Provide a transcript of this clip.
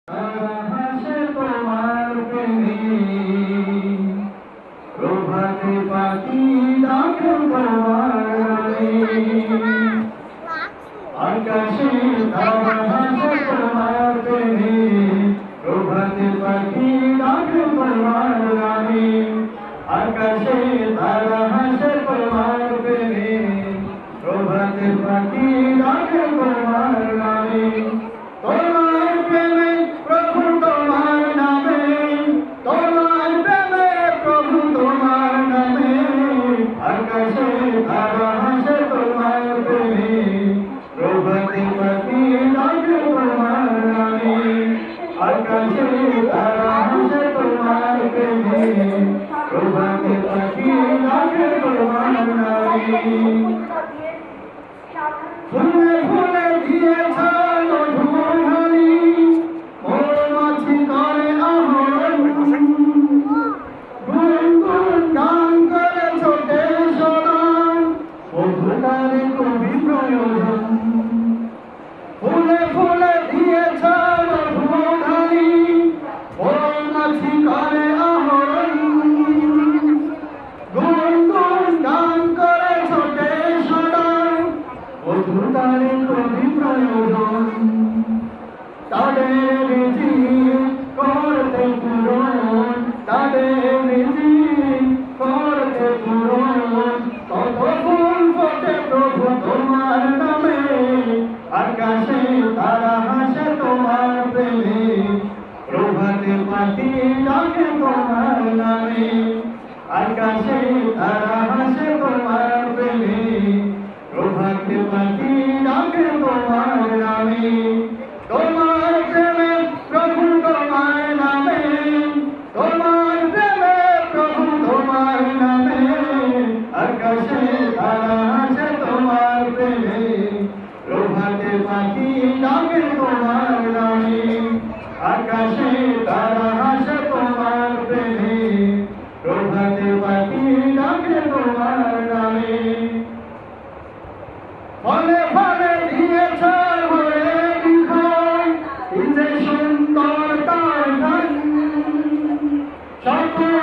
হাসে তোমার প্রেমে প্রভাতে পাখি ডাকে তোমার নামে আকাশে তারা হাসে তোমার প্রেমে প্রভাতে পাখি ডাকে তোমার নামে আকাশে তারা হাসে তোমার প্রেমে প্রভাতে পাখি ডাকে তোমার নামে তোমার প্রেমে প্রভু তোমার নামে তোমার প্রেমে প্রভু তোমার নামে আকাশে তারা হাসে তোমার প্রেমে প্রভাতে পাখি ডাকে তোমার নামে আকাশে তারা হাসে তোমার প্রেমে প্রভাতে পাখি ডাকে তোমার নামে ফুলে ফুলে দিয়েছ মধুমহানি মৌমাছি করে আহরণ গুনগুন গান করে ছোটে শোনান মধুতারে খুবই প্রয়োজন ফুলে ফুলে দিয়েছ মধুমহানি মৌমাছি করে আহরণ গুনগুন গান করে ছোটে শোনান মধুতারে খুবই প্রয়োজন তাদের রীতি করতে পূরণ তাদের রীতি করতে পূরণ কত ফুল ফোটে প্রভু তোমার নামে আকাশে তারা হাসে তোমার প্রেমে প্রভাতে পাখি ডাকে তোমার নামে আকাশে তারা হাসে তোমার প্রেমে প্রভাতে পাখি ডাকে তোমার নামে তোমার প্রেমে প্রভু তোমার নামে তোমার প্রেমে প্রভু তোমার নামে আকাশে তারা হাসে তোমার প্রেমে প্রভাতে পাখি ডাকে তোমার নামে আকাশে তারা হাসে তোমার প্রেমে প্রভাতে পাখি ডাকে তোমার নামে ফলে ফলে দিয়েছ ভরে বিখাই যে সুন্দর তার গান সকল